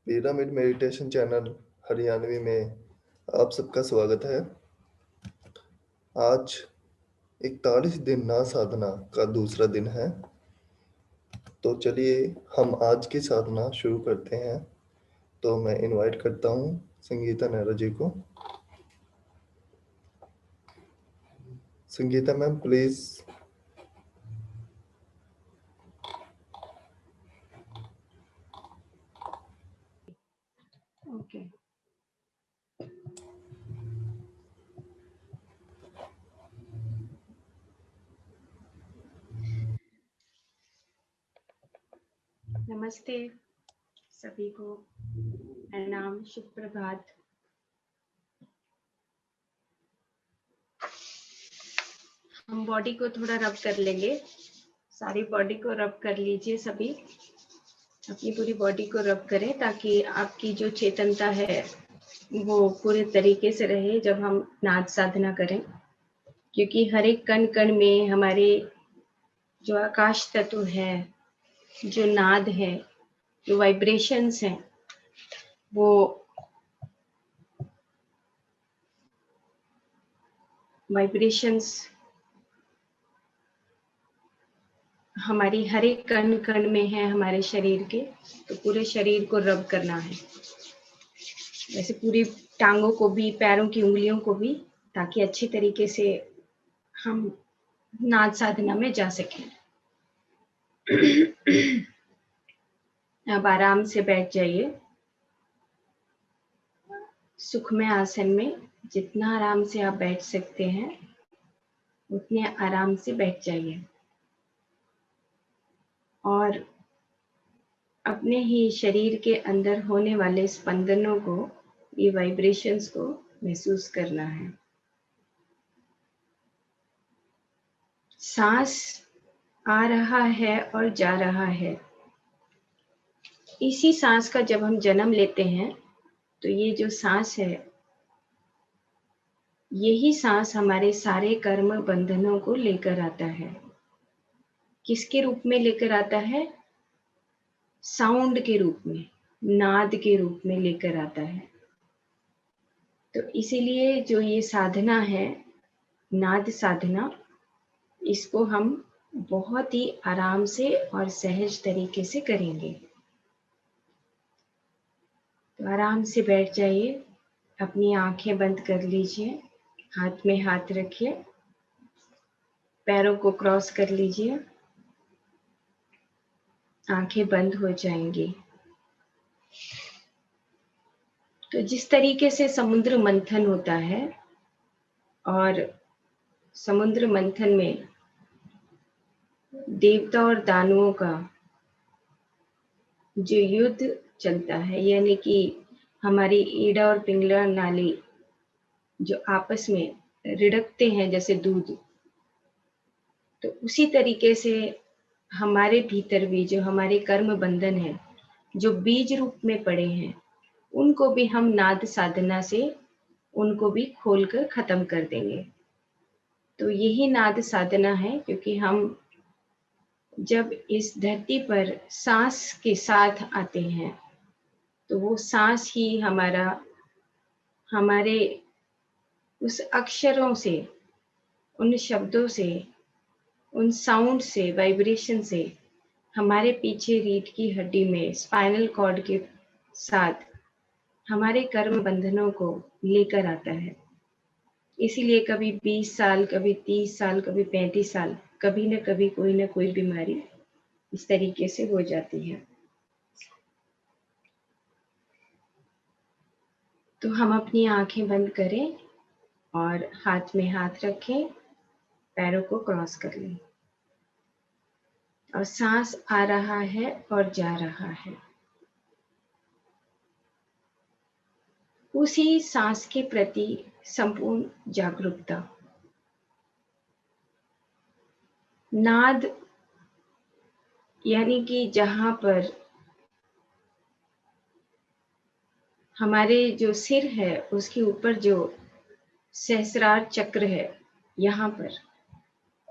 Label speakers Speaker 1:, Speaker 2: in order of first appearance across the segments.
Speaker 1: Pyramid meditation channel Haryanvi में आप सबका स्वागत है। आज 41 दिन ना साधना का दूसरा दिन है। तो चलिए हम आज की साधना शुरू करते हैं। तो मैं इनवाइट करता हूँ संगीता नेहरा जी को। Sangeeta ma'am please.
Speaker 2: ओके। नमस्ते सभी को, प्रणाम, शुभ प्रभात। हम बॉडी को थोड़ा रब कर लेंगे। सारी बॉडी को रब कर लीजिए, सभी अपनी पूरी बॉडी को रब करें ताकि आपकी जो चेतनता है वो पूरे तरीके से रहे जब हम नाद साधना करें, क्योंकि हर एक कण कण में हमारे जो आकाश तत्व है, जो नाद है, जो वाइब्रेशंस हैं, वो वाइब्रेशंस हमारी हर एक कण कण में है हमारे शरीर के। तो पूरे शरीर को रब करना है, वैसे पूरी टांगों को भी, पैरों की उंगलियों को भी, ताकि अच्छी तरीके से हम नाद साधना में जा सकें। अब आराम से बैठ जाइए सुखमय आसन में। जितना आराम से आप बैठ सकते हैं उतने आराम से बैठ जाइए और अपने ही शरीर के अंदर होने वाले स्पंदनों को, ये वाइब्रेशंस को महसूस करना है। सांस आ रहा है और जा रहा है। इसी सांस का जब हम जन्म लेते हैं तो ये जो सांस है, यही सांस हमारे सारे कर्म बंधनों को लेकर आता है। किसके रूप में लेकर आता है? साउंड के रूप में, नाद के रूप में लेकर आता है। तो इसीलिए जो ये साधना है, नाद साधना, इसको हम बहुत ही आराम से और सहज तरीके से करेंगे। तो आराम से बैठ जाइए, अपनी आंखें बंद कर लीजिए, हाथ में हाथ रखिए, पैरों को क्रॉस कर लीजिए, आंखें बंद हो जाएंगी। तो जिस तरीके से समुद्र मंथन होता है और समुद्र मंथन में देवता और दानवों का जो युद्ध चलता है, यानी कि हमारी ईड़ा और पिंगला नाली जो आपस में रिड़कते हैं जैसे दूध, तो उसी तरीके से हमारे भीतर भी जो हमारे कर्म बंधन है, जो बीज रूप में पड़े हैं, उनको भी हम नाद साधना से उनको भी खोलकर खत्म कर देंगे। तो यही नाद साधना है, क्योंकि हम जब इस धरती पर सांस के साथ आते हैं तो वो सांस ही हमारे उस अक्षरों से, उन शब्दों से, उन साउंड से, वाइब्रेशन से हमारे पीछे रीढ़ की हड्डी में स्पाइनल कॉर्ड के साथ हमारे कर्म बंधनों को लेकर आता है। इसीलिए कभी 20 साल, कभी 30 साल, कभी 35 साल, कभी न कभी कोई न कोई बीमारी इस तरीके से हो जाती है। तो हम अपनी आंखें बंद करें और हाथ में हाथ रखें, पैरों को क्रॉस कर लें और सांस आ रहा है और जा रहा है। उसी सांस के प्रति संपूर्ण जागरूकता। नाद यानी कि जहां पर हमारे जो सिर है उसके ऊपर जो सहस्रार चक्र है यहाँ पर,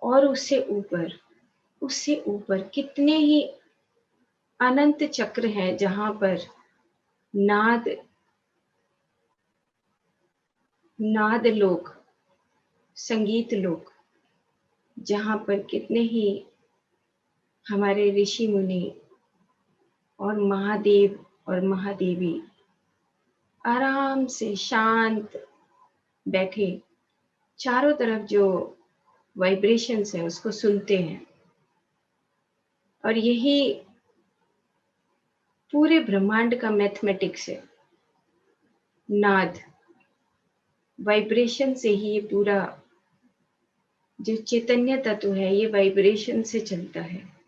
Speaker 2: और उससे ऊपर कितने ही अनंत चक्र हैं जहां पर नाद लोक, संगीत लोक, जहाँ पर कितने ही हमारे ऋषि मुनि और महादेव और महादेवी आराम से शांत बैठे चारों तरफ जो वाइब्रेशंस है उसको सुनते हैं। और यही पूरे ब्रह्मांड का मैथमेटिक्स है। नाद, वाइब्रेशन से ही ये पूरा जो चैतन्य तत्व है ये वाइब्रेशन से चलता है।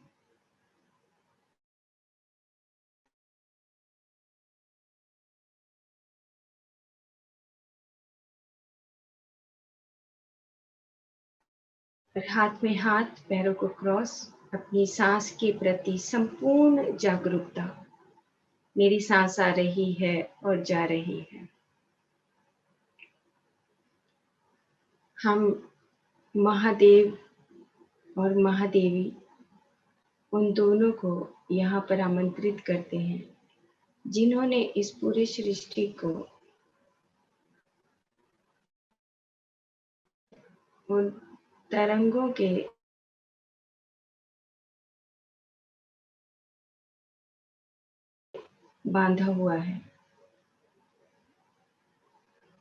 Speaker 2: और हाथ में हाथ, पैरों को क्रॉस, अपनी सांस के प्रति संपूर्ण जागरूकता। मेरी सांस आ रही है और जा रही है। हम महादेव और महादेवी उन दोनों को यहाँ पर आमंत्रित करते हैं जिन्होंने इस पूरी सृष्टि को उन तरंगों के बांधा हुआ है।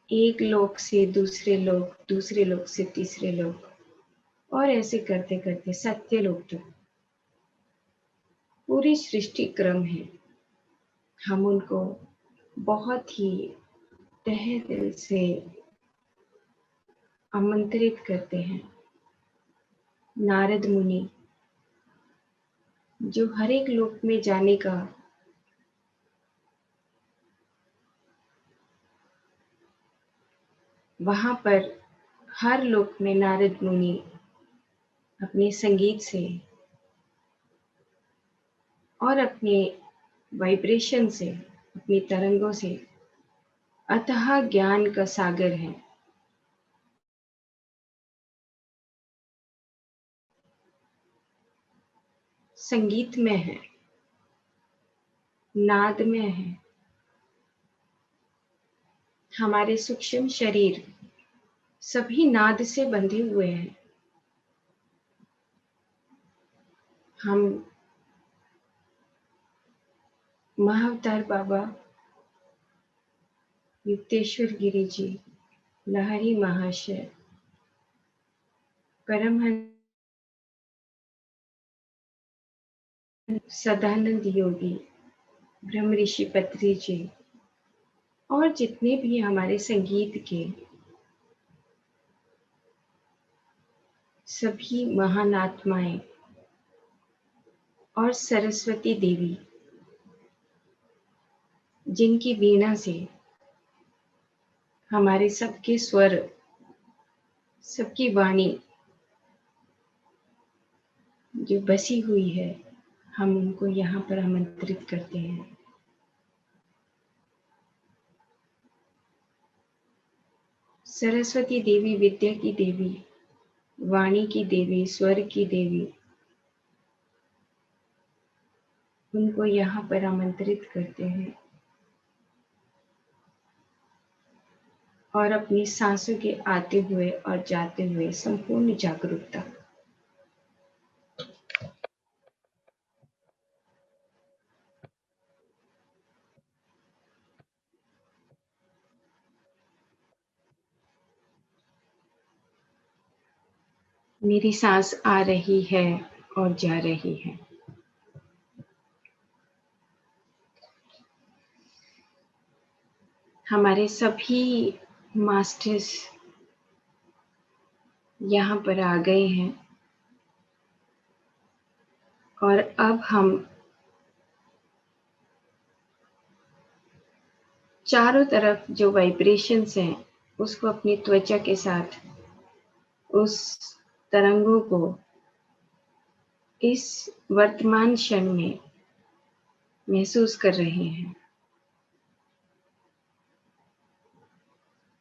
Speaker 2: एक लोक से दूसरे लोक, दूसरे लोक से तीसरे लोक, और ऐसे करते करते सत्य लोक तक पूरी सृष्टि क्रम है। हम उनको बहुत ही तहे दिल से आमंत्रित करते हैं। नारद मुनि जो हर एक लोक में जाने का वहां पर हर लोक में नारद मुनि अपने संगीत से और अपने वाइब्रेशन से, अपनी तरंगों से अथाह ज्ञान का सागर है। संगीत में है, नाद में है। हमारे सूक्ष्म शरीर सभी नाद से बंधे हुए हैं। हम महाअवतार बाबा युक्तेश्वर गिरी जी, लहरी महाशय, परमहंस सदानंद योगी, ब्रह्म ऋषि पत्री जी और जितने भी हमारे संगीत के सभी महान आत्माएं और सरस्वती देवी जिनकी वीणा से हमारे सबके स्वर, सबकी वाणी जो बसी हुई है, हम उनको यहाँ पर आमंत्रित करते हैं। सरस्वती देवी विद्या की देवी, वाणी की देवी, स्वर की देवी, उनको यहाँ पर आमंत्रित करते हैं और अपनी सांसों के आते हुए और जाते हुए संपूर्ण जागरूकता। मेरी सांस आ रही है और जा रही है। हमारे सभी मास्टर्स यहाँ पर आ गए हैं और अब हम चारों तरफ जो वाइब्रेशंस हैं उसको अपनी त्वचा के साथ उस तरंगों को इस वर्तमान क्षण में महसूस कर रहे हैं।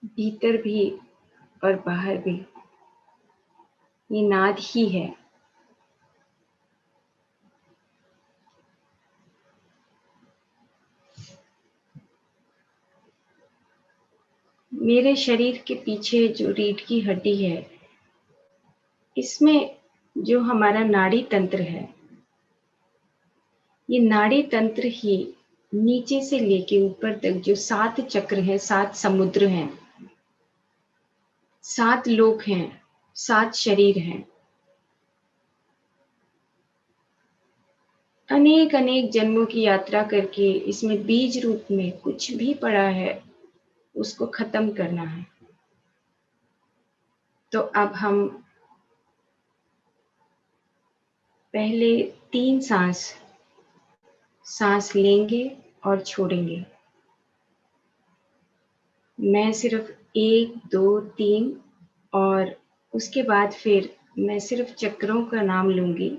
Speaker 2: भीतर भी और बाहर भी ये नाद ही है। मेरे शरीर के पीछे जो रीढ़ की हड्डी है, इसमें जो हमारा नाड़ी तंत्र है, ये नाड़ी तंत्र ही नीचे से लेके ऊपर तक जो 7 चक्र हैं, 7 समुद्र हैं, 7 लोक हैं, 7 शरीर हैं। अनेक अनेक जन्मों की यात्रा करके इसमें बीज रूप में कुछ भी पड़ा है, उसको खत्म करना है। तो अब हम पहले 3 सांस लेंगे और छोड़ेंगे। मैं सिर्फ 1, 2, 3 और उसके बाद फिर मैं सिर्फ चक्रों का नाम लूँगी,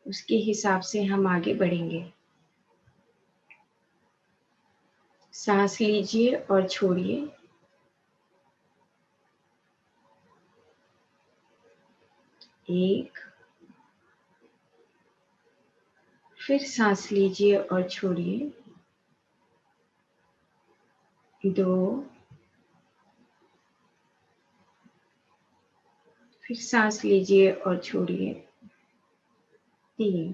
Speaker 2: उसके हिसाब से हम आगे बढ़ेंगे। सांस लीजिए और छोड़िए। 1, फिर सांस लीजिए और छोड़िए। 2, फिर सांस लीजिए और छोड़िए। 3।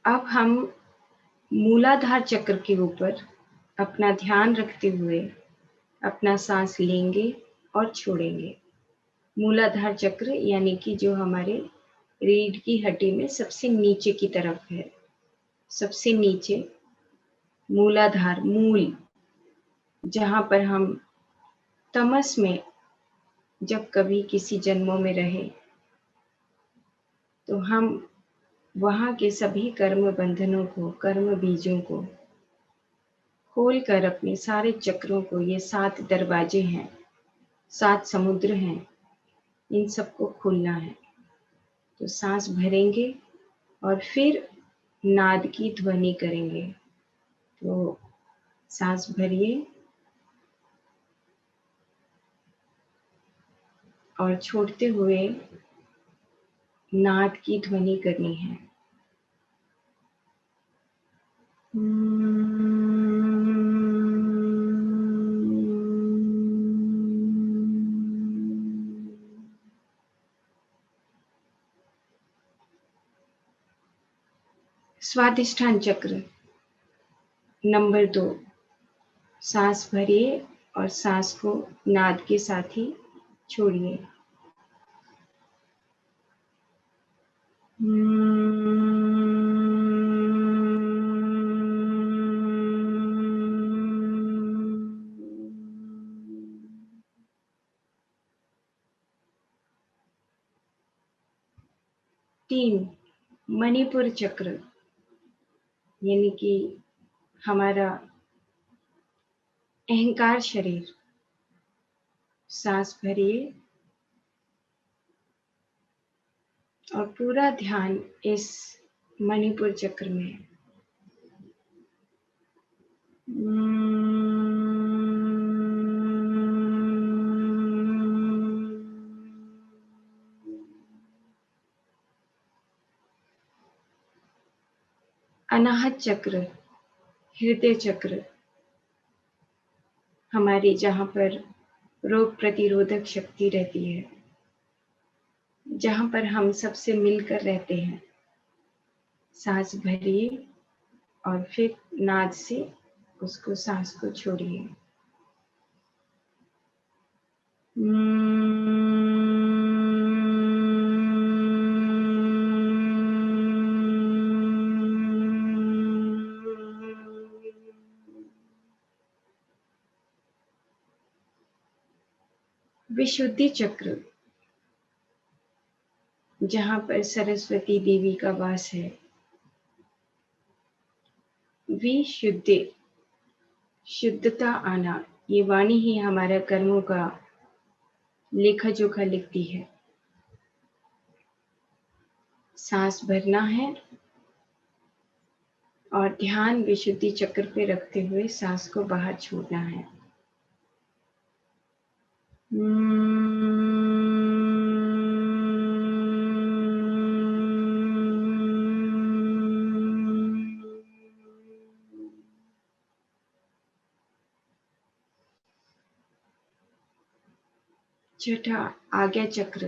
Speaker 2: अब हम मूलाधार चक्र के ऊपर अपना ध्यान रखते हुए अपना सांस लेंगे और छोड़ेंगे। मूलाधार चक्र यानी कि जो हमारे रीढ़ की हड्डी में सबसे नीचे की तरफ है, सबसे नीचे मूलाधार, मूल, जहाँ पर हम तमस में जब कभी किसी जन्मों में रहे, तो हम वहाँ के सभी कर्म बंधनों को, कर्म बीजों को खोल कर अपने सारे चक्रों को, ये 7 दरवाजे हैं, 7 समुद्र हैं, इन सबको खोलना है। तो सांस भरेंगे और फिर नाद की ध्वनि करेंगे। तो सांस भरिए और छोड़ते हुए नाद की ध्वनि करनी है। स्वादिष्ठान चक्र नंबर 2, सांस भरिए और सांस को नाद के साथ ही छोड़िए। तीन, मणिपुर चक्र यानी कि हमारा अहंकार शरीर। सांस भरिए और पूरा ध्यान इस मणिपुर चक्र में। अनाहत चक्र, हृदय चक्र, हमारी जहाँ पर रोग प्रतिरोधक शक्ति रहती है, जहाँ पर हम सबसे मिलकर रहते हैं। सांस भरिए और फिर नाद से उसको, सांस को छोड़िए। विशुद्धि चक्र, जहाँ पर सरस्वती देवी का वास है। विशुद्धि, शुद्धता आना, ये वाणी ही हमारा कर्मों का लेखा जोखा लिखती है। सांस भरना है और ध्यान विशुद्धि चक्र पे रखते हुए सांस को बाहर छोड़ना है। छठा आज्ञा चक्र,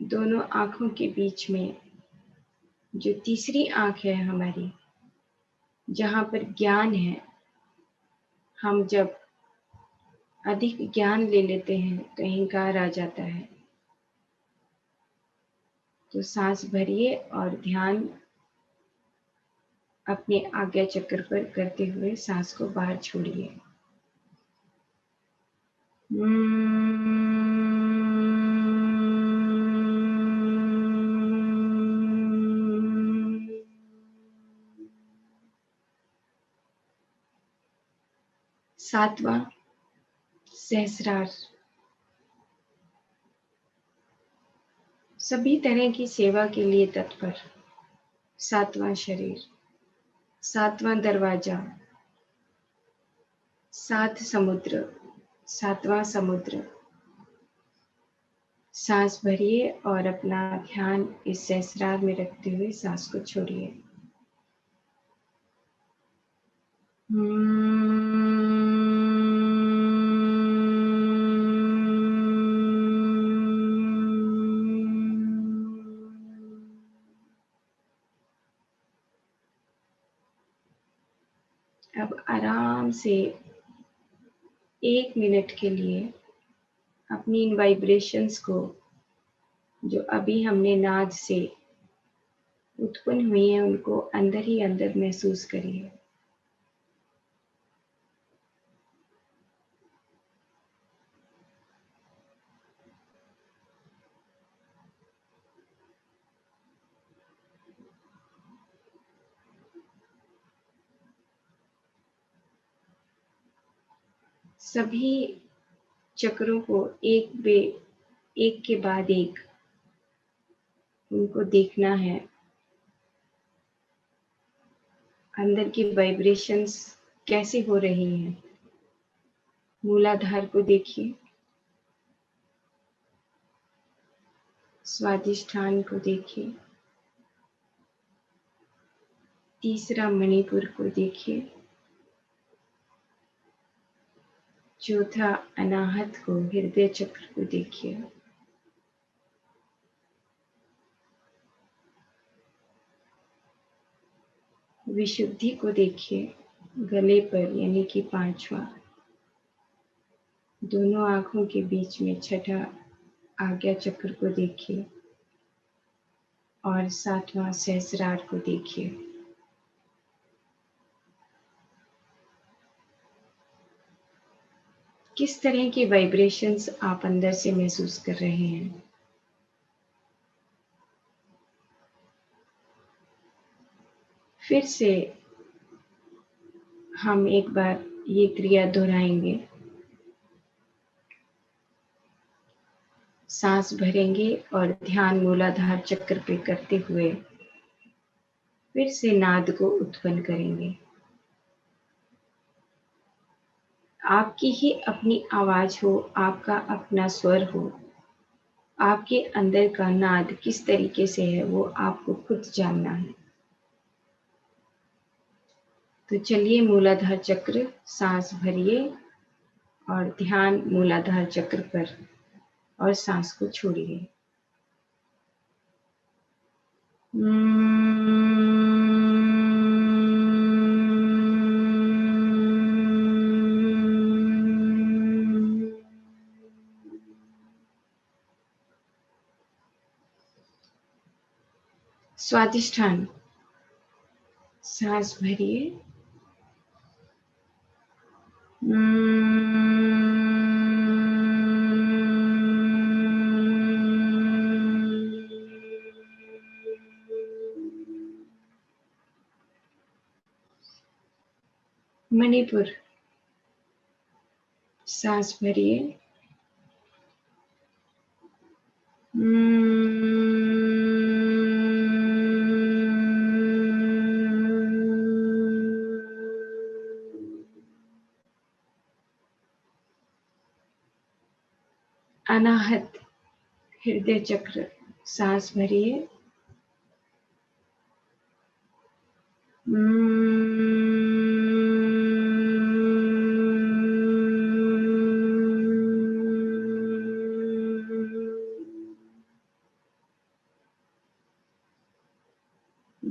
Speaker 2: दोनों आँखों के बीच में जो तीसरी आँख है हमारी, जहाँ पर ज्ञान है। हम जब अधिक ज्ञान ले लेते हैं तो अहंकार आ जाता है। तो सांस भरिए और ध्यान अपने आज्ञा चक्र पर करते हुए सांस को बाहर छोड़िए। सातवां सहस्रार, सभी तरह की सेवा के लिए तत्पर। सातवां शरीर, सातवां दरवाजा, सात समुद्र, सातवां समुद्र। सांस भरिए और अपना ध्यान इस सहस्रार में रखते हुए सांस को छोड़िए। अब आराम से 1 मिनट के लिए अपनी इन वाइब्रेशंस को, जो अभी हमने नाद से उत्पन्न हुई है, उनको अंदर ही अंदर महसूस करिए। सभी चक्रों को एक के बाद एक उनको देखना है। अंदर की वाइब्रेशंस कैसे हो रही हैं। मूलाधार को देखिए, स्वादिष्ठान को देखिए, तीसरा मणिपुर को देखिए, चौथा अनाहत को, हृदय चक्र को देखिए, विशुद्धि को देखिए, गले पर यानी कि पांचवा, दोनों आंखों के बीच में छठा आज्ञा चक्र को देखिए और सातवां सहस्रार को देखिए। किस तरह की वाइब्रेशंस आप अंदर से महसूस कर रहे हैं। फिर से हम एक बार ये क्रिया दोहराएंगे। सांस भरेंगे और ध्यान मूलाधार चक्र पे करते हुए फिर से नाद को उत्पन्न करेंगे। आपकी ही अपनी आवाज हो, आपका अपना स्वर हो, आपके अंदर का नाद किस तरीके से है वो आपको खुद जानना है। तो चलिए मूलाधार चक्र, सांस भरिए और ध्यान मूलाधार चक्र पर और सांस को छोड़िए। स्वादिष्ठान, सांस भरिए, मणिपुर, सांस भरिए, अनाहत, हृदय चक्र, सांस भरिए,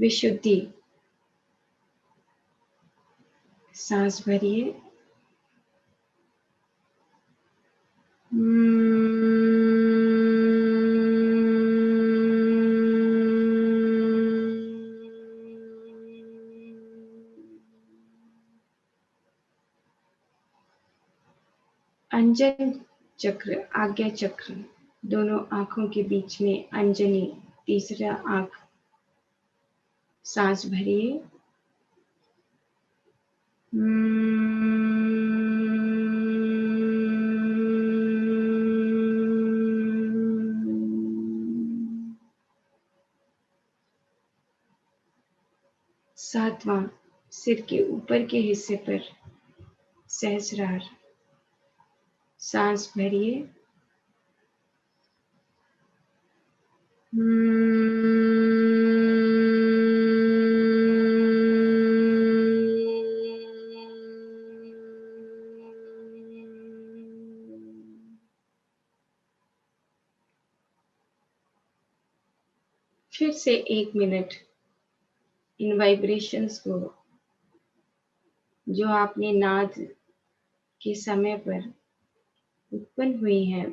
Speaker 2: विशुद्धि। सांस भरिए। अंजन चक्र, आज्ञा चक्र, दोनों आंखों के बीच में अंजनी, तीसरा आंख। सांस भरिए। सातवां, सिर के ऊपर के हिस्से पर सहस्रार। सांस भरिए। फिर से 1 मिनट इन वाइब्रेशंस को, जो आपने नाद के समय पर उत्पन्न हुई हैं,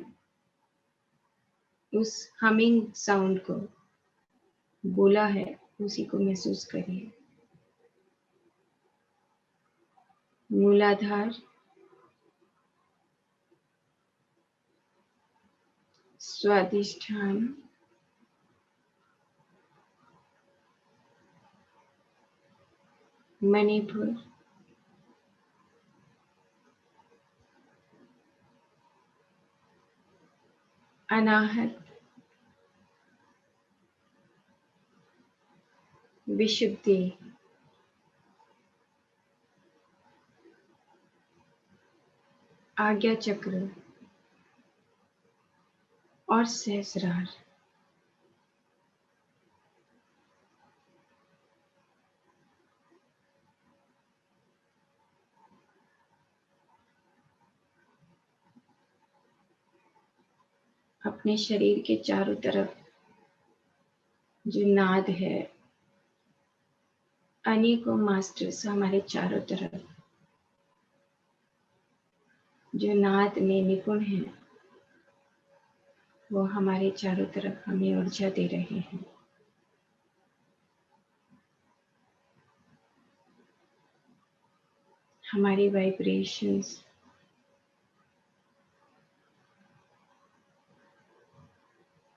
Speaker 2: उस हमिंग साउंड को बोला है, उसी को महसूस करिए। मूलाधार, स्वादिष्ठान, मणिपुर, अनाहत, विशुद्धि, आज्ञा चक्र और सहस्रार। अपने शरीर के चारों तरफ जो नाद है, अनेकों मास्टर्स हमारे चारों तरफ जो नाद में निपुण हैं, वो हमारे चारों तरफ हमें ऊर्जा दे रहे हैं। हमारी वाइब्रेशंस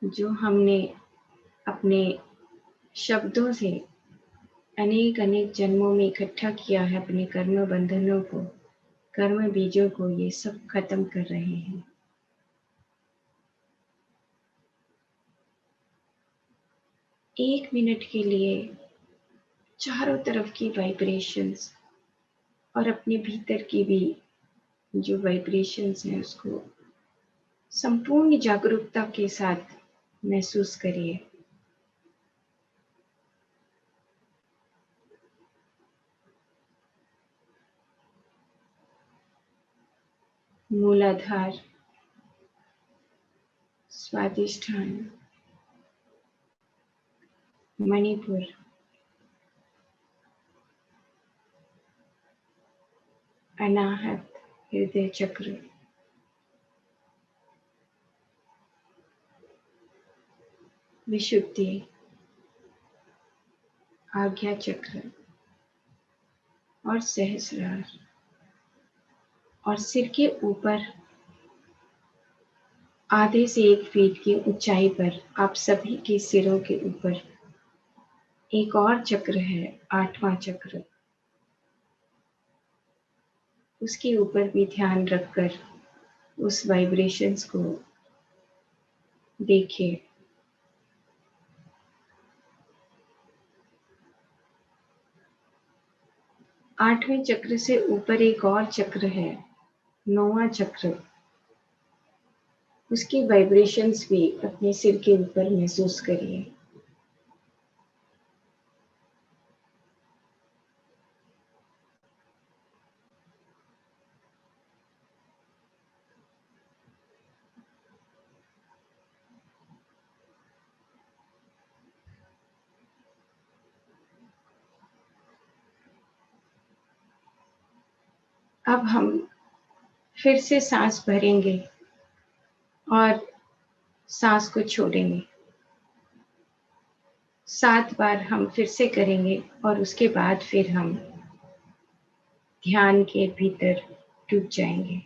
Speaker 2: जो हमने अपने शब्दों से अनेक अनेक जन्मों में इकट्ठा किया है, अपने कर्म बंधनों को, कर्म बीजों को, ये सब खत्म कर रहे हैं। एक मिनट के लिए चारों तरफ की वाइब्रेशंस और अपने भीतर की भी जो वाइब्रेशंस हैं, उसको संपूर्ण जागरूकता के साथ महसूस करिए। मूलाधार, स्वादिष्ठान, मणिपुर, अनाहत, हृदय चक्र, विशुद्धि, आज्ञा चक्र और सहस्रार। और सिर के ऊपर आधे से 1 फीट की ऊंचाई पर आप सभी के सिरों के ऊपर एक और चक्र है, 8वां चक्र। उसके ऊपर भी ध्यान रखकर उस वाइब्रेशंस को देखिए। 8वें चक्र से ऊपर एक और चक्र है, 9वां चक्र। उसकी वाइब्रेशंस भी अपने सिर के ऊपर महसूस करिए। अब हम फिर से सांस भरेंगे और सांस को छोड़ेंगे। 7 बार हम फिर से करेंगे और उसके बाद फिर हम ध्यान के भीतर डूब जाएंगे।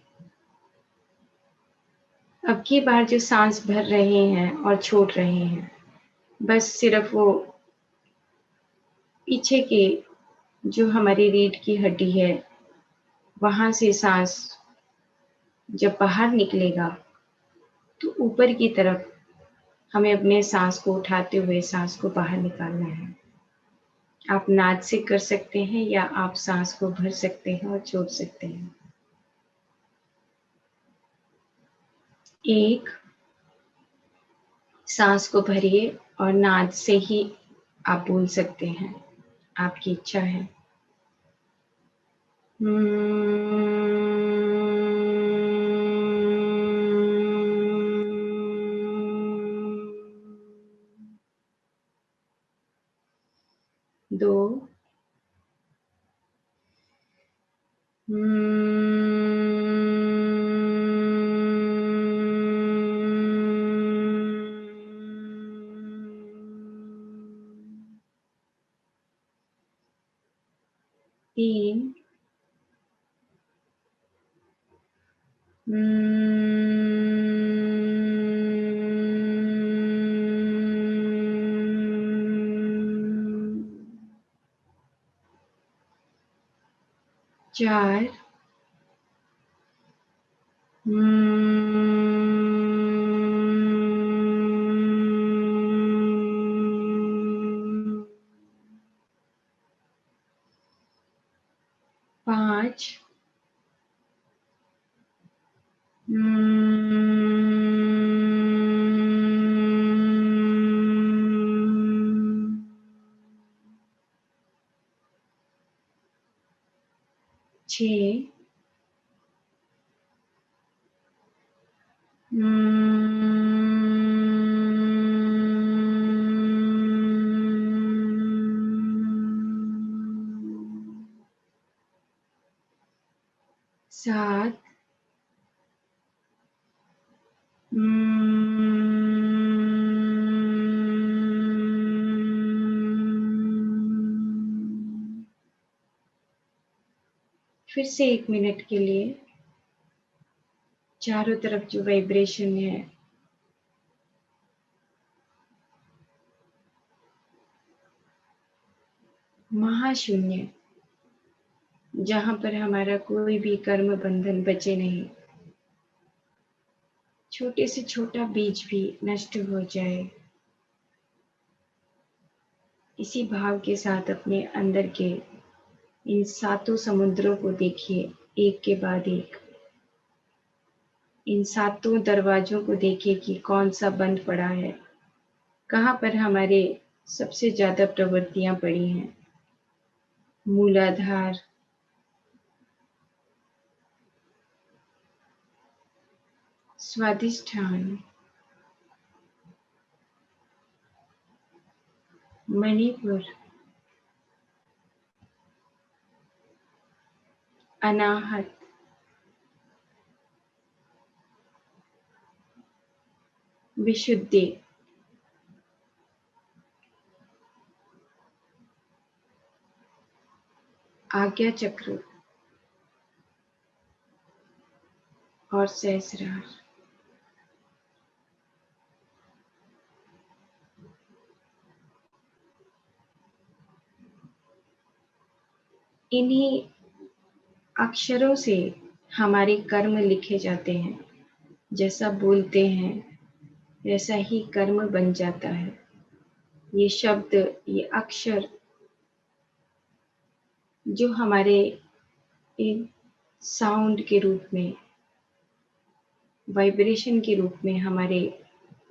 Speaker 2: अब की बार जो सांस भर रहे हैं और छोड़ रहे हैं, बस सिर्फ वो पीछे के जो हमारी रीढ़ की हड्डी है, वहाँ से सांस जब बाहर निकलेगा तो ऊपर की तरफ हमें अपने सांस को उठाते हुए सांस को बाहर निकालना है। आप नाक से कर सकते हैं या आप सांस को भर सकते हैं और छोड़ सकते हैं। 1 सांस को भरिए और नाक से ही आप बोल सकते हैं, आपकी इच्छा है। 2 3 4 5 6 7 फिर से 1 मिनट के लिए चारों तरफ जो वाइब्रेशन है महाशून्य, जहाँ पर हमारा कोई भी कर्म बंधन बचे नहीं, छोटे से छोटा बीज भी नष्ट हो जाए, इसी भाव के साथ अपने अंदर के इन 7 समुद्रों को देखिए, एक के बाद एक। इन 7 दरवाजों को देखिए कि कौन सा बंद पड़ा है, कहाँ पर हमारे सबसे ज्यादा प्रवृत्तियां पड़ी हैं। मूलाधार, स्वादिष्ठान, मणिपुर, अनाहत, विशुद्धि, आज्ञा चक्र और सहस्रार। इन्हीं अक्षरों से हमारे कर्म लिखे जाते हैं। जैसा बोलते हैं वैसा ही कर्म बन जाता है। ये शब्द, ये अक्षर जो हमारे एक साउंड के रूप में, वाइब्रेशन के रूप में हमारे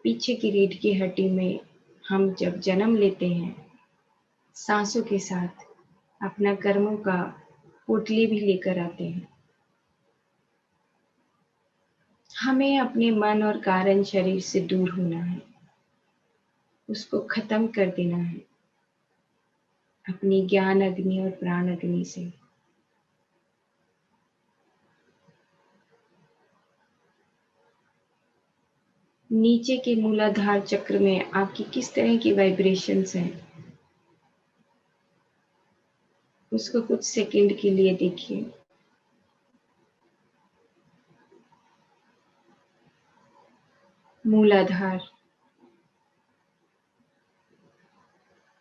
Speaker 2: पीछे की रीढ़ की हड्डी में हम जब जन्म लेते हैं, सांसों के साथ अपना कर्मों का पोटली भी लेकर आते हैं। हमें अपने मन और कारण शरीर से दूर होना है, उसको खत्म कर देना है अपनी ज्ञान अग्नि और प्राण अग्नि से। नीचे के मूलाधार चक्र में आपकी किस तरह की वाइब्रेशंस हैं, उसको कुछ सेकंड के लिए देखिए। मूलाधार,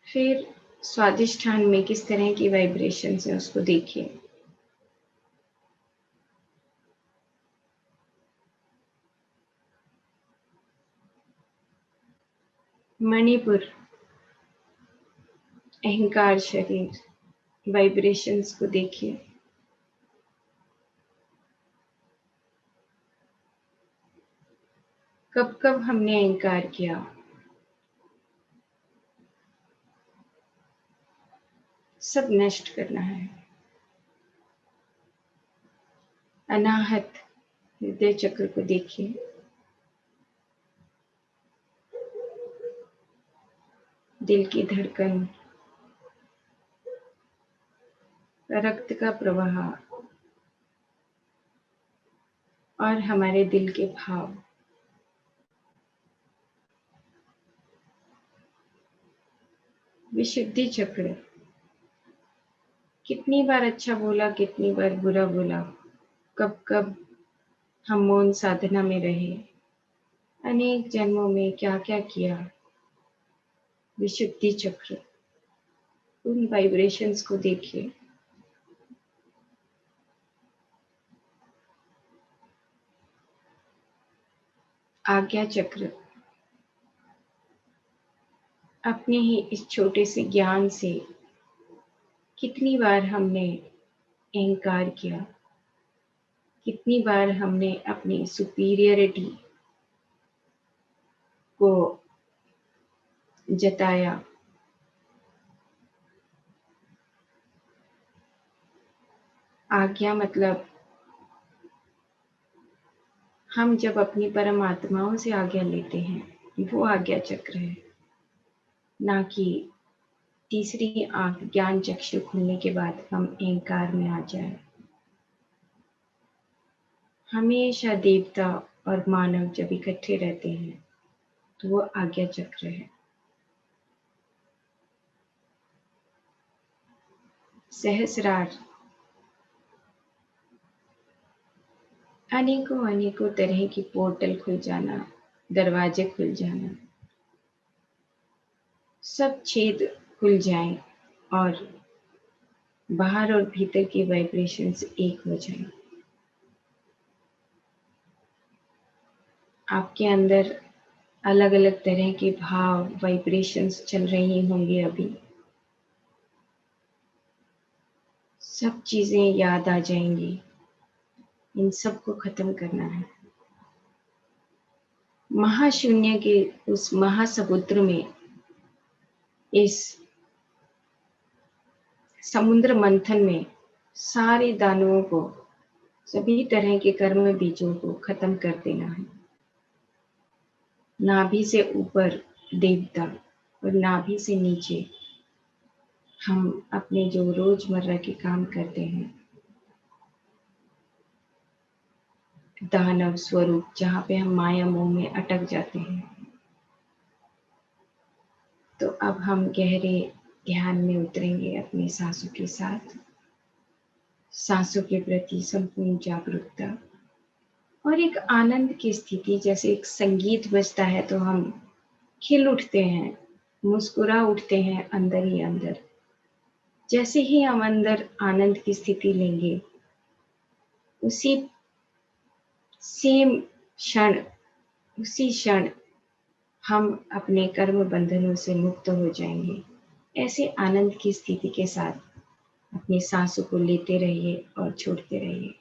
Speaker 2: फिर स्वादिष्ठान में किस तरह की वाइब्रेशंस हैं उसको देखिए। मणिपुर, अहंकार शरीर, वाइब्रेशंस को देखिए। कब कब हमने अहंकार किया, सब नष्ट करना है। अनाहत हृदय चक्र को देखिए। दिल की धड़कन, रक्त का प्रवाह और हमारे दिल के भाव। विशुद्धि चक्र, कितनी बार अच्छा बोला, कितनी बार बुरा बोला, कब कब हम मौन साधना में रहे, अनेक जन्मों में क्या क्या किया। विशुद्धि चक्र, उन वाइब्रेशंस को देखिए। आज्ञा चक्र, अपने ही इस छोटे से ज्ञान से कितनी बार हमने अहंकार किया, कितनी बार हमने अपनी सुपीरियरिटी को जताया। आज्ञा मतलब हम जब अपनी परमात्माओं से आज्ञा लेते हैं, वो आज्ञा चक्र है, ना कि तीसरी आंख ज्ञान चक्षु खुलने के बाद हम अहंकार में आ जाए। हमेशा देवता और मानव जब इकट्ठे रहते हैं तो वो आज्ञा चक्र है। सहस्रार, अनेकों अनेकों तरह की पोर्टल खुल जाना, दरवाजे खुल जाना, सब छेद खुल जाएं और बाहर और भीतर की वाइब्रेशंस एक हो जाएं। आपके अंदर अलग अलग तरह के भाव, वाइब्रेशंस चल रही होंगी अभी। सब चीजें याद आ जाएंगी, इन सबको खत्म करना है। महाशून्य के उस महासमुद्र में, इस समुद्र मंथन में सारे दानवों को, सभी तरह के कर्म बीजों को खत्म कर देना है। नाभि से ऊपर देवता और नाभि से नीचे हम अपने जो रोजमर्रा के काम करते हैं, दानव स्वरूप, जहाँ पे हम माया मोह में अटक जाते हैं। तो अब हम गहरे ध्यान में उतरेंगे अपनी सांसों के साथ। सांसों के प्रति संपूर्ण जागरूकता और एक आनंद की स्थिति, जैसे एक संगीत बजता है तो हम खिल उठते हैं, मुस्कुरा उठते हैं अंदर ही अंदर। जैसे ही हम अंदर आनंद की स्थिति लेंगे, उसी सेम क्षण, उसी क्षण हम अपने कर्म बंधनों से मुक्त हो जाएंगे। ऐसे आनंद की स्थिति के साथ अपनी सांसों को लेते रहिए और छोड़ते रहिए।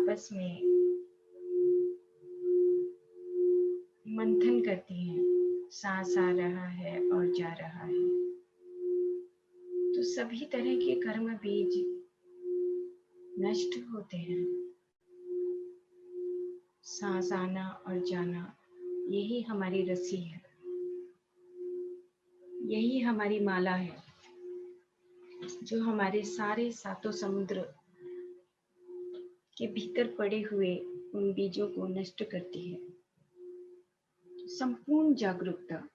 Speaker 2: आपस में मंथन करती हैं, सांस आ रहा है और जा रहा है, तो सभी तरह के कर्म बीज नष्ट होते हैं। सांस आना और जाना, यही हमारी रस्सी है, यही हमारी माला है, जो हमारे सारे सातों समुद्र के भीतर पड़े हुए उन बीजों को नष्ट करती है। संपूर्ण जागरूकता,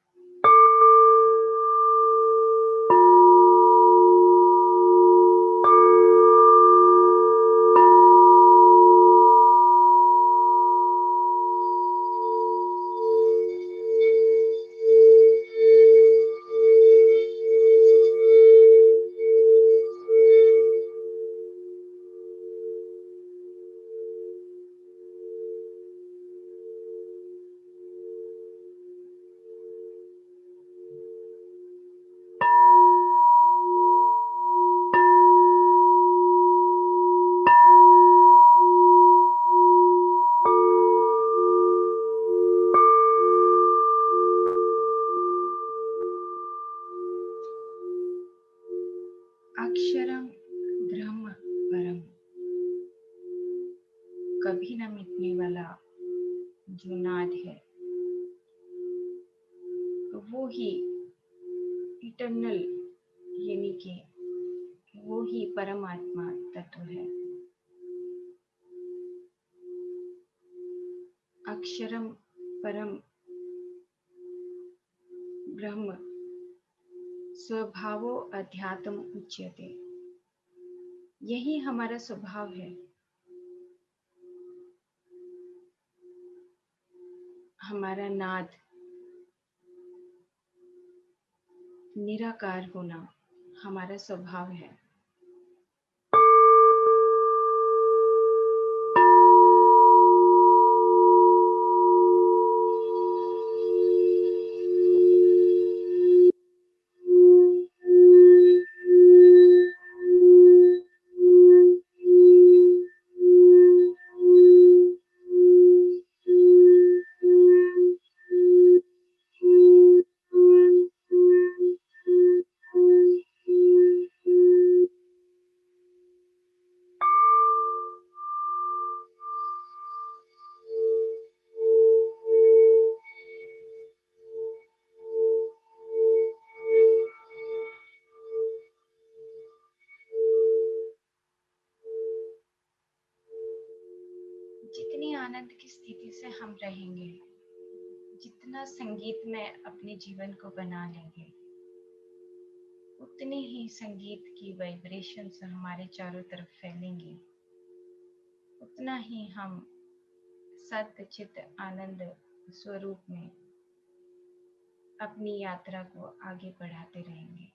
Speaker 2: अक्षरम ब्रह्म परम, कभी न मिटने वाला जो नाद है, वो ही इटर्नल, यानी कि वो ही परमात्मा तत्व है। अक्षरम परम ब्रह्म स्वभावो अध्यात्म उच्यते, यही हमारा स्वभाव है। हमारा नाद निराकार होना हमारा स्वभाव है। जितनी आनंद की स्थिति से हम रहेंगे, जितना संगीत में अपने जीवन को बना लेंगे, उतनी ही संगीत की वाइब्रेशंस हमारे चारों तरफ फैलेंगी, उतना ही हम सत्य चित आनंद स्वरूप में अपनी यात्रा को आगे बढ़ाते रहेंगे।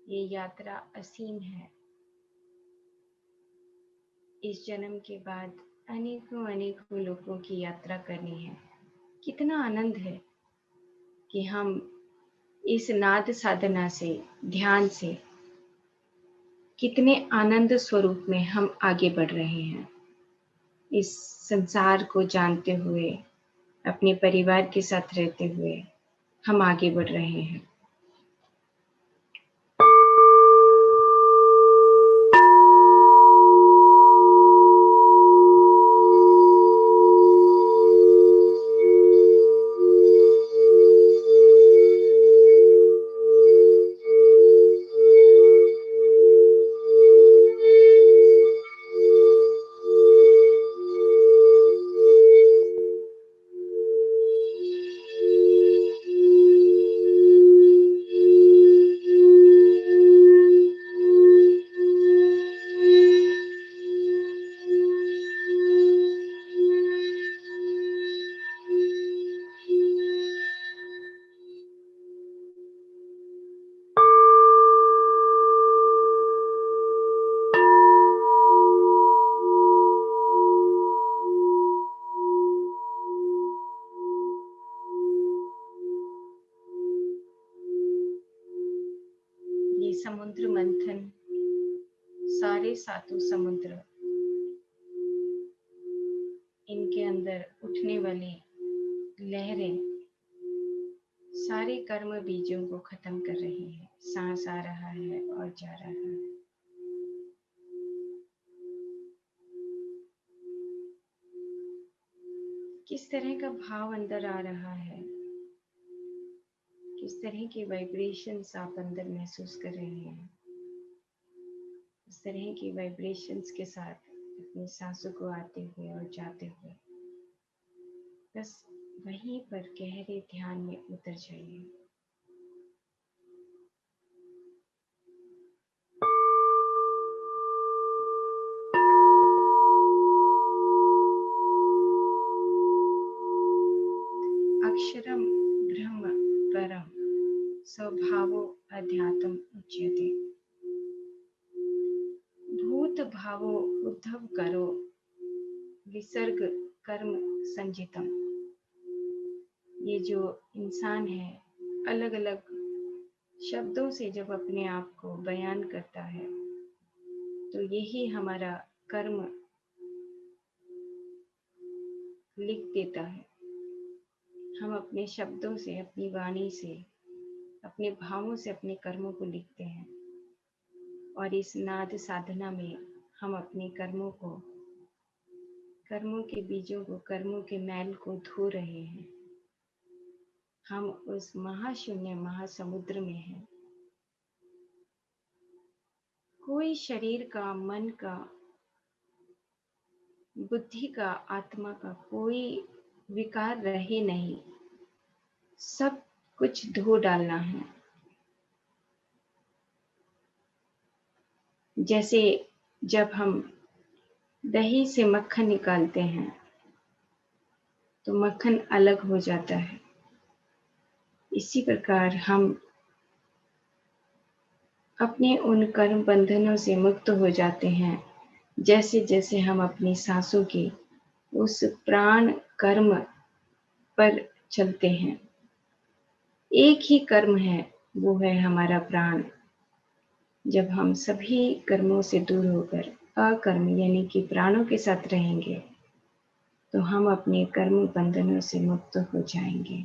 Speaker 2: ये यात्रा असीम है। इस जन्म के बाद अनेकों लोगों की यात्रा करनी है। कितना आनंद है कि हम इस नाद साधना से, ध्यान से कितने आनंद स्वरूप में हम आगे बढ़ रहे हैं। इस संसार को जानते हुए, अपने परिवार के साथ रहते हुए हम आगे बढ़ रहे हैं। ये समुद्र मंथन, सारे सातों समुद्र इनके अंदर उठने वाली लहरें सारे कर्म बीजों को खत्म कर रही है। सांस आ रहा है और जा रहा है। किस तरह का भाव अंदर आ रहा है, किस तरह के वाइब्रेशंस आप अंदर महसूस कर रहे हैं, इस तरह की वाइब्रेशंस के साथ अपनी सांसों को आते हुए और जाते हुए बस वहीं पर गहरे ध्यान में उतर जाइए। अक्षरम ब्रह्म परम स्वभावो अध्यात्म उच्यते। भूत भावो उद्धव करो विसर्ग कर्म संजितम। ये जो इंसान है अलग अलग शब्दों से जब अपने आप को बयान करता है तो यही हमारा कर्म लिख देता है। हम अपने शब्दों से, अपनी वाणी से, अपने भावों से अपने कर्मों को लिखते हैं और इस नाद साधना में हम अपने कर्मों को, कर्मों के बीजों को, कर्मों के मैल को धो रहे हैं। हम उस महाशून्य महासमुद्र में हैं। कोई शरीर का, मन का, बुद्धि का, आत्मा का कोई विकार रहे नहीं। सब कुछ धो डालना है। जैसे जब हम दही से मक्खन निकालते हैं तो मक्खन अलग हो जाता है, इसी प्रकार हम अपने उन कर्म बंधनों से मुक्त हो जाते हैं जैसे जैसे हम अपनी सांसों की उस प्राण कर्म पर चलते हैं। एक ही कर्म है, वो है हमारा प्राण। जब हम सभी कर्मों से दूर होकर अकर्म यानी कि प्राणों के साथ रहेंगे तो हम अपने कर्म बंधनों से मुक्त हो जाएंगे।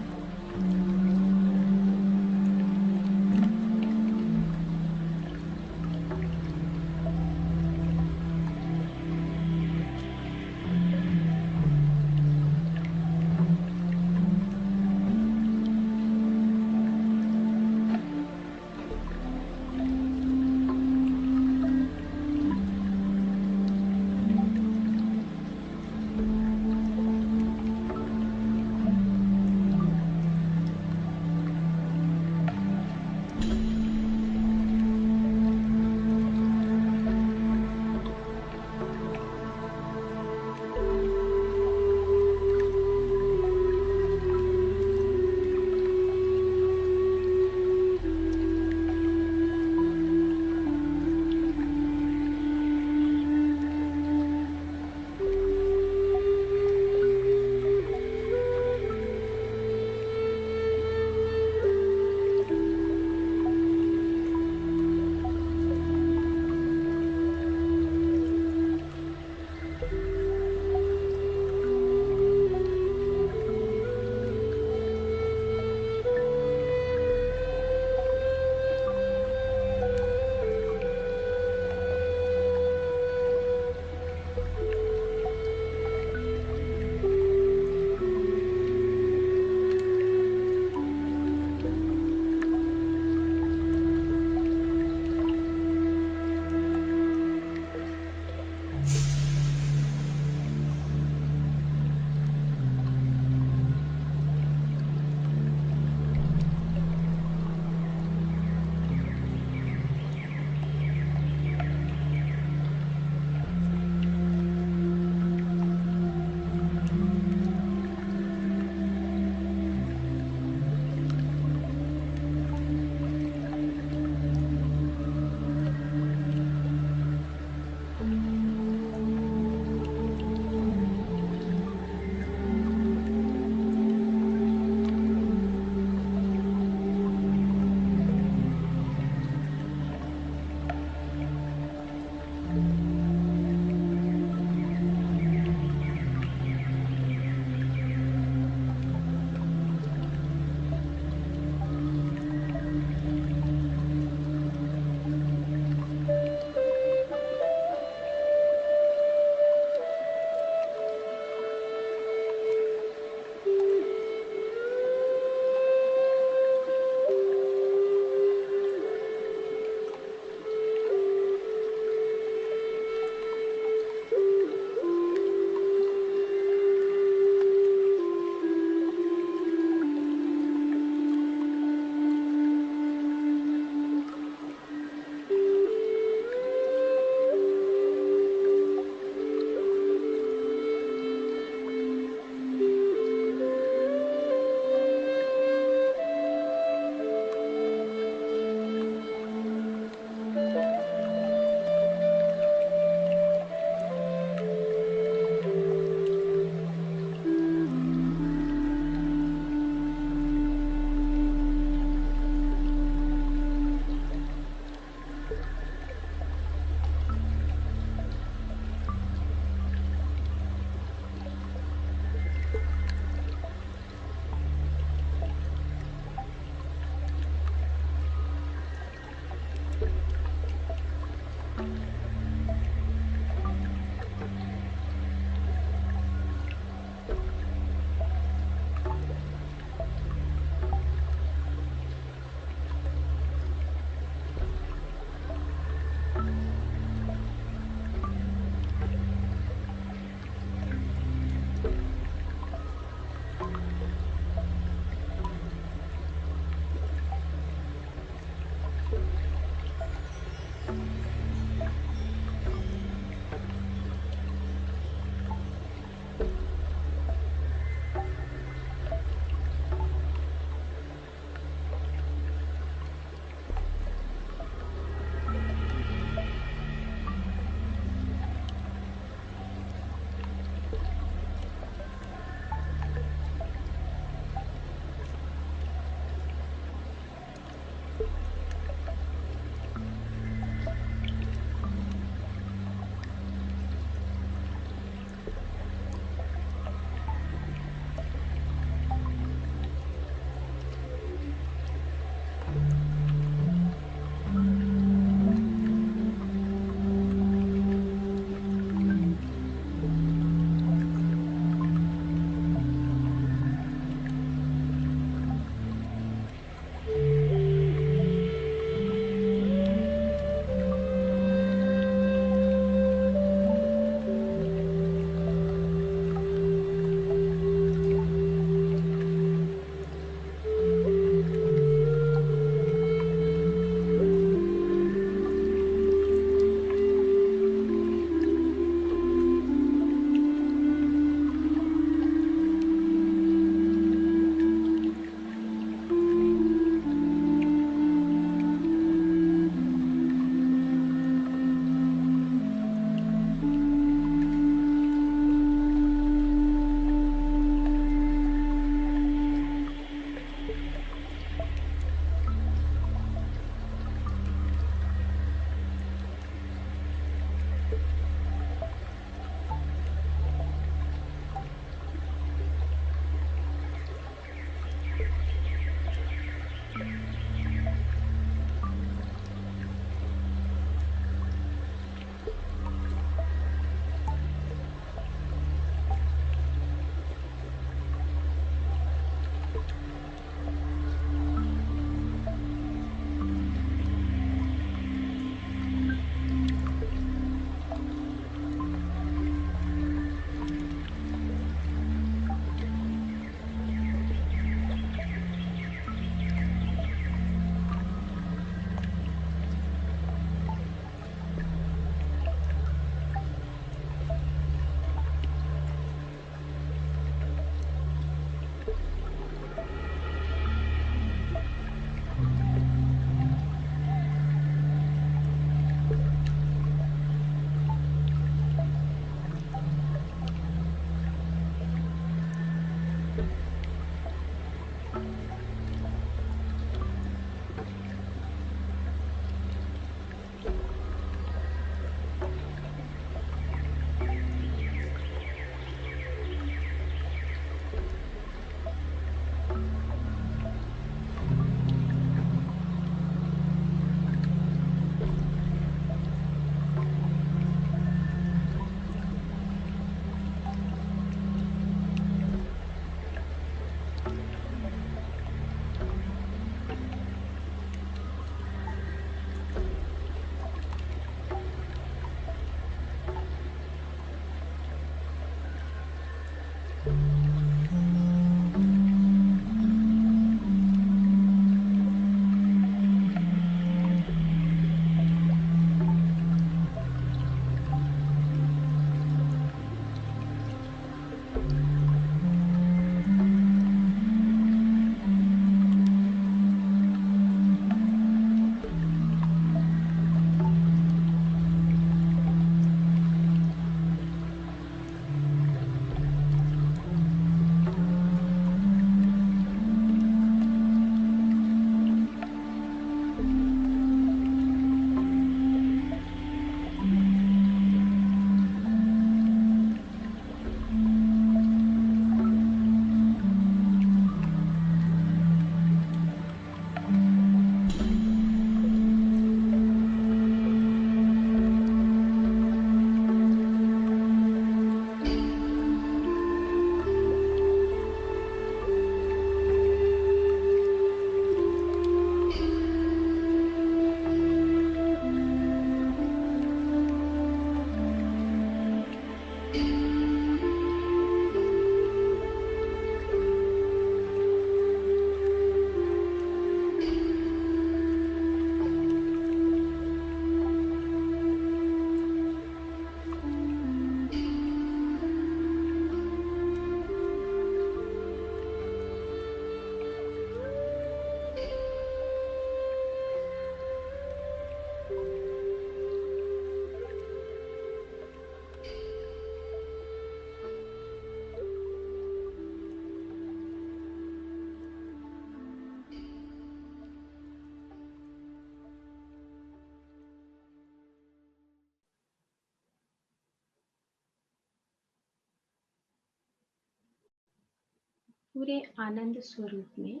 Speaker 2: पूरे आनंद स्वरूप में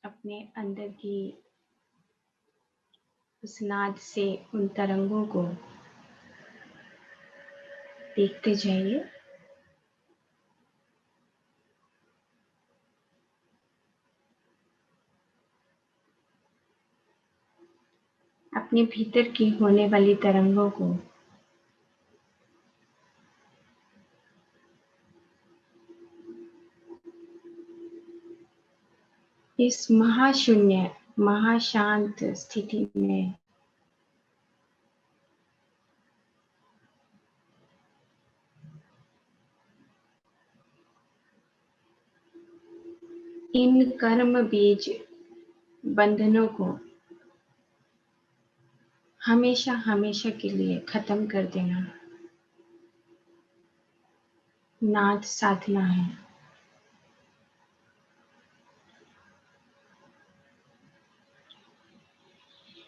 Speaker 2: अपने अंदर की उस नाद से उन तरंगों को देखते जाइए। अपने भीतर की होने वाली तरंगों को इस महाशून्य महाशांत स्थिति में इन कर्म बीज बंधनों को हमेशा हमेशा के लिए खत्म कर देना नाद साधना है।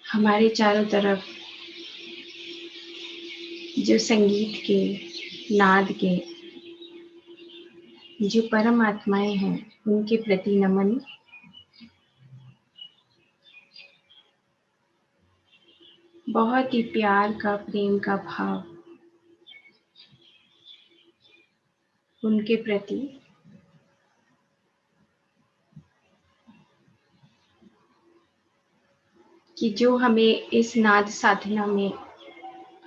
Speaker 2: हमारे चारों तरफ जो संगीत के नाद के जो परम आत्माएं हैं उनके प्रति नमन। बहुत ही प्यार का, प्रेम का भाव उनके प्रति कि जो हमें इस नाद साधना में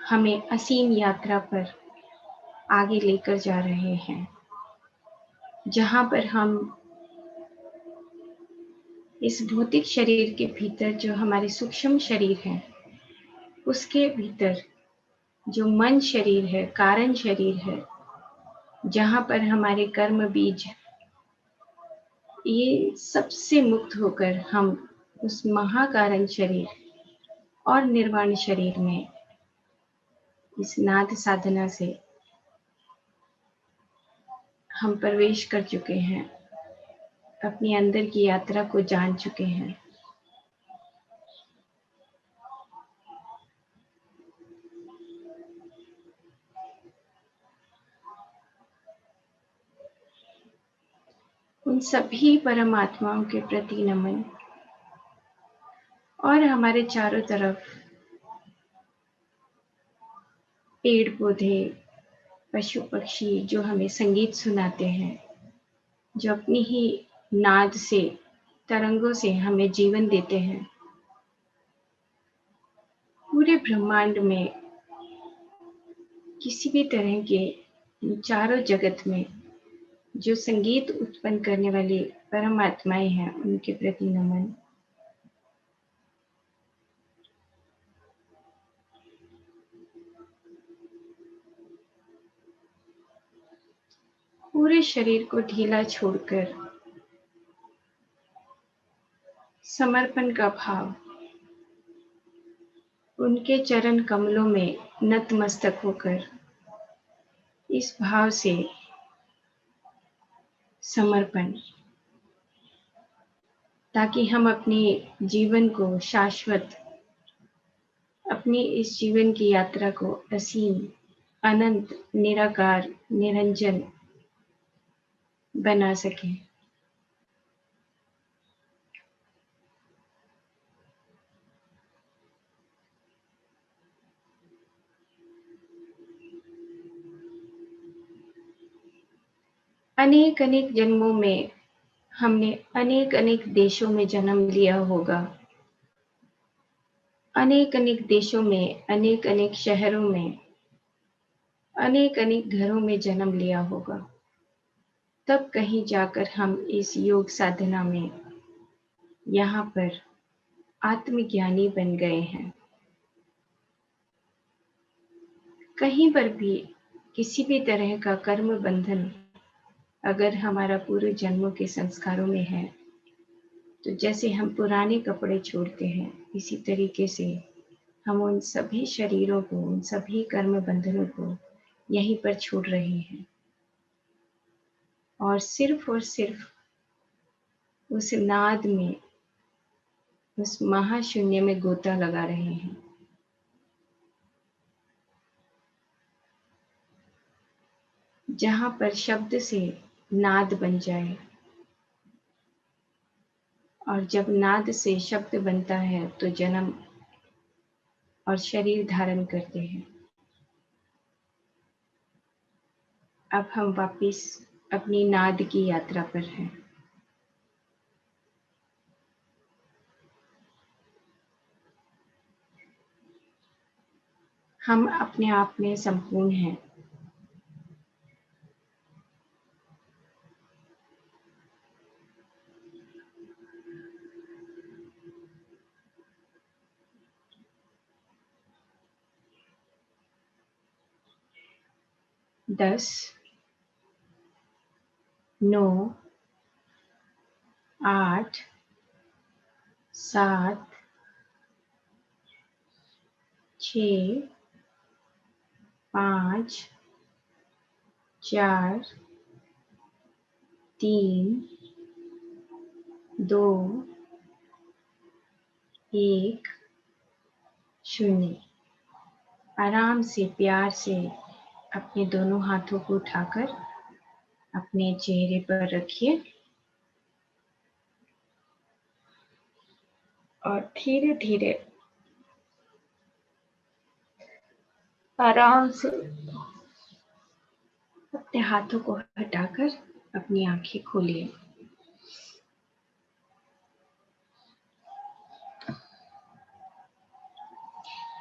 Speaker 2: हमें असीम यात्रा पर आगे लेकर जा रहे हैं, जहाँ पर हम इस भौतिक शरीर के भीतर जो हमारे सूक्ष्म शरीर है, उसके भीतर जो मन शरीर है, कारण शरीर है, जहाँ पर हमारे कर्म बीज ये सबसे मुक्त होकर हम उस महाकारण शरीर और निर्वाण शरीर में इस नाद साधना से हम प्रवेश कर चुके हैं, अपने अंदर की यात्रा को जान चुके हैं। उन सभी परमात्माओं के प्रति नमन। और हमारे चारों तरफ पेड़ पौधे, पशु पक्षी जो हमें संगीत सुनाते हैं, जो अपनी ही नाद से, तरंगों से हमें जीवन देते हैं। पूरे ब्रह्मांड में किसी भी तरह के चारों जगत में जो संगीत उत्पन्न करने वाली परमात्माएं हैं, उनके प्रति नमन। पूरे शरीर को ढीला छोड़कर समर्पण का भाव, उनके चरण कमलों में नतमस्तक होकर इस भाव से समर्पण, ताकि हम अपने जीवन को शाश्वत, अपनी इस जीवन की यात्रा को असीम, अनंत, निराकार, निरंजन बना सकें। अनेक अनेक जन्मों में हमने अनेक अनेक देशों में जन्म लिया होगा, अनेक अनेक देशों में, अनेक अनेक शहरों में, अनेक अनेक घरों में जन्म लिया होगा। तब कहीं जाकर हम इस योग साधना में यहाँ पर आत्मज्ञानी बन गए हैं। कहीं पर भी किसी भी तरह का कर्म बंधन अगर हमारा पूर्व जन्मों के संस्कारों में है, तो जैसे हम पुराने कपड़े छोड़ते हैं, इसी तरीके से हम उन सभी शरीरों को, उन सभी कर्म बंधनों को यहीं पर छोड़ रहे हैं और सिर्फ उस नाद में, उस महाशून्य में गोता लगा रहे हैं। जहाँ पर शब्द से नाद बन जाए, और जब नाद से शब्द बनता है तो जन्म और शरीर धारण करते हैं। अब हम वापिस अपनी नाद की यात्रा पर हैं। हम अपने आप में संपूर्ण हैं। दस, 9, 8, 7, 6, 5, 4, 3, 2, 1, 0। आराम से, प्यार से अपने दोनों हाथों को उठाकर अपने चेहरे पर रखिए और धीरे धीरे आराम से अपने हाथों को हटाकर अपनी आंखें खोलिए।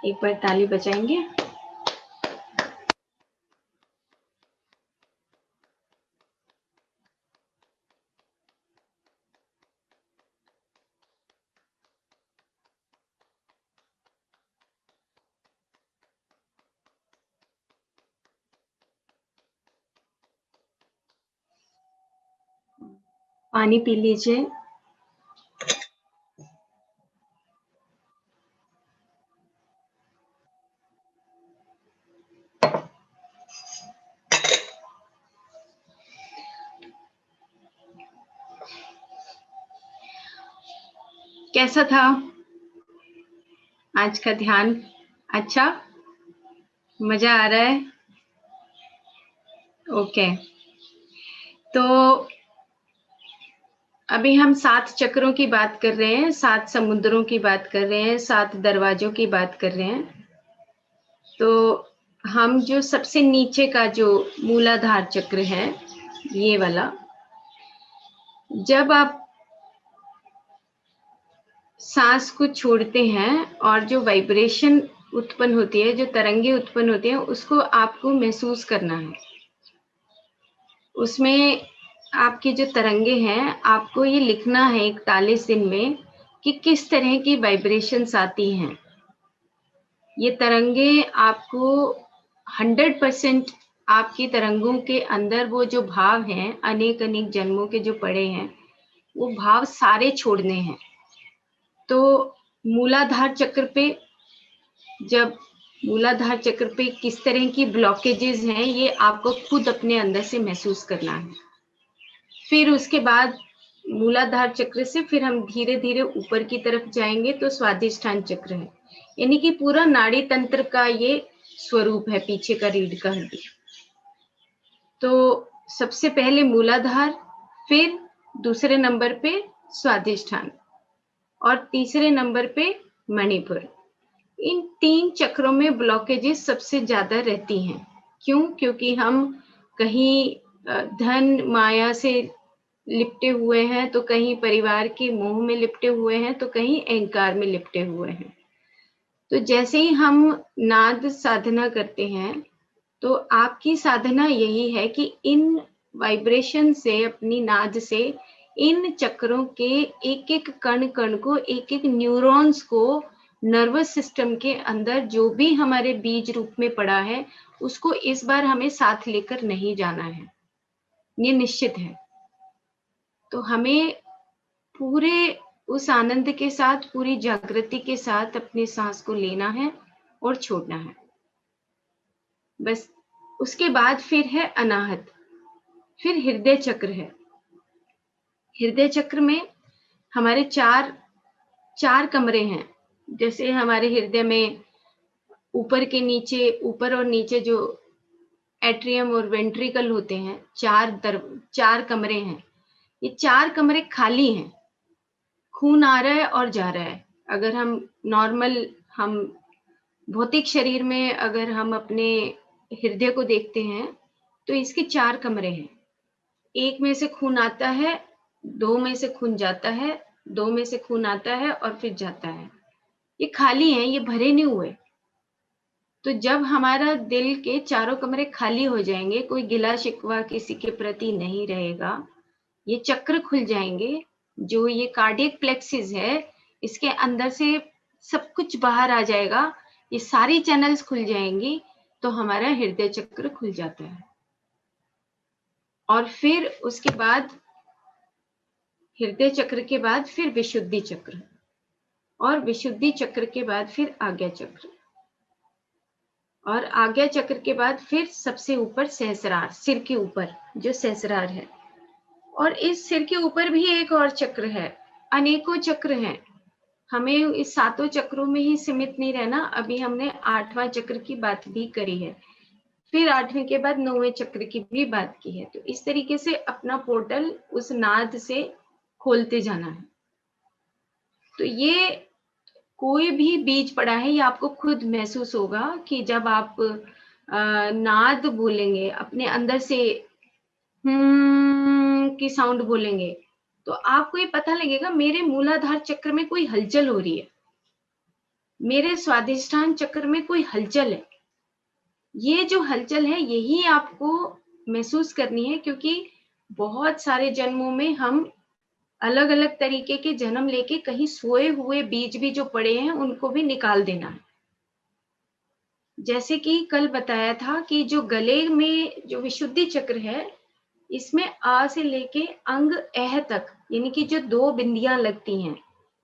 Speaker 2: एक बार ताली बजाएंगे। पानी पी लीजिए। कैसा था आज का ध्यान? अच्छा, मजा आ रहा है? ओके, तो अभी हम 7 चक्रों की बात कर रहे हैं, 7 समुद्रों की बात कर रहे हैं, 7 दरवाजों की बात कर रहे हैं। तो हम जो सबसे नीचे का जो मूलाधार चक्र है, ये वाला, जब आप सांस को छोड़ते हैं और जो वाइब्रेशन उत्पन्न होती है, जो तरंगे उत्पन्न होती हैं, उसको आपको महसूस करना है। उसमें आपकी जो तरंगे हैं, आपको ये लिखना है 41 दिन में कि किस तरह की वाइब्रेशंस आती हैं। ये तरंगे आपको 100% आपकी तरंगों के अंदर वो जो भाव हैं, अनेक अनेक जन्मों के जो पड़े हैं, वो भाव सारे छोड़ने हैं। तो मूलाधार चक्र पे, जब मूलाधार चक्र पे किस तरह की ब्लॉकेजेस हैं, ये आपको खुद अपने अंदर से महसूस करना है। फिर उसके बाद मूलाधार चक्र से फिर हम धीरे धीरे ऊपर की तरफ जाएंगे तो स्वादिष्ठान चक्र है, यानी कि पूरा नाड़ी तंत्र का ये स्वरूप है, पीछे का रीढ़ का हड्डी। तो सबसे पहले मूलाधार, फिर दूसरे नंबर पे स्वादिष्ठान और तीसरे नंबर पे मणिपुर। इन 3 चक्रों में ब्लॉकेजेस सबसे ज्यादा रहती हैं। क्यों? क्योंकि हम कहीं धन माया से लिपटे हुए हैं, तो कहीं परिवार के मोह में लिपटे हुए हैं, तो कहीं अहंकार में लिपटे हुए हैं। तो जैसे ही हम नाद साधना करते हैं, तो आपकी साधना यही है कि इन वाइब्रेशन से, अपनी नाद से, इन चक्रों के एक एक कण कण को, एक एक न्यूरॉन्स को नर्वस सिस्टम के अंदर जो भी हमारे बीज रूप में पड़ा है, उसको इस बार हमें साथ लेकर नहीं जाना है, ये निश्चित है। तो हमें पूरे उस आनंद के साथ, पूरी जागृति के साथ अपनी सांस को लेना है और छोड़ना है, बस। उसके बाद फिर है अनाहत, फिर हृदय चक्र है। हृदय चक्र में हमारे चार कमरे हैं। जैसे हमारे हृदय में ऊपर के नीचे, ऊपर और नीचे जो एट्रियम और वेंट्रिकल होते हैं, 4 कमरे हैं। ये 4 कमरे खाली हैं, खून आ रहा है और जा रहा है। अगर हम नॉर्मल, हम भौतिक शरीर में अगर हम अपने हृदय को देखते हैं, तो इसके 4 कमरे हैं। एक में से खून आता है, 2 में से खून जाता है, 2 में से खून आता है और फिर जाता है। ये खाली हैं, ये भरे नहीं हुए। तो जब हमारा दिल के चारों कमरे खाली हो जाएंगे, कोई गिला शिकवा किसी के प्रति नहीं रहेगा, ये चक्र खुल जाएंगे। जो ये कार्डियक प्लेक्सिस है, इसके अंदर से सब कुछ बाहर आ जाएगा, ये सारी चैनल्स खुल जाएंगी, तो हमारा हृदय चक्र खुल जाता है। और फिर उसके बाद, हृदय चक्र के बाद फिर विशुद्धि चक्र, और विशुद्धि चक्र के बाद फिर आज्ञा चक्र, और आज्ञा चक्र के बाद फिर सबसे ऊपर सहस्रार, सिर के ऊपर जो सहस्रार है। और इस सिर के ऊपर भी एक और चक्र है, अनेकों चक्र हैं। हमें इस 7 चक्रों में ही सीमित नहीं रहना। अभी हमने 8वां चक्र की बात भी करी है, फिर 8वें के बाद 9वें चक्र की भी बात की है। तो इस तरीके से अपना पोर्टल उस नाद से खोलते जाना है। तो ये कोई भी बीज पड़ा है, ये आपको खुद महसूस होगा कि जब आप नाद बोलेंगे, अपने अंदर से की साउंड बोलेंगे, तो आपको ये पता लगेगा मेरे मूलाधार चक्र में कोई हलचल हो रही है, मेरे स्वादिष्ठान चक्र में कोई हलचल है। ये जो हलचल है यही आपको महसूस करनी है, क्योंकि बहुत सारे जन्मों में हम अलग अलग तरीके के जन्म लेके कहीं सोए हुए बीज भी जो पड़े हैं उनको भी निकाल देना है। जैसे कि कल बताया था कि जो गले में जो विशुद्धि चक्र है, इसमें आ से लेके अंग एह तक, यानी कि जो 2 बिंदियां लगती हैं,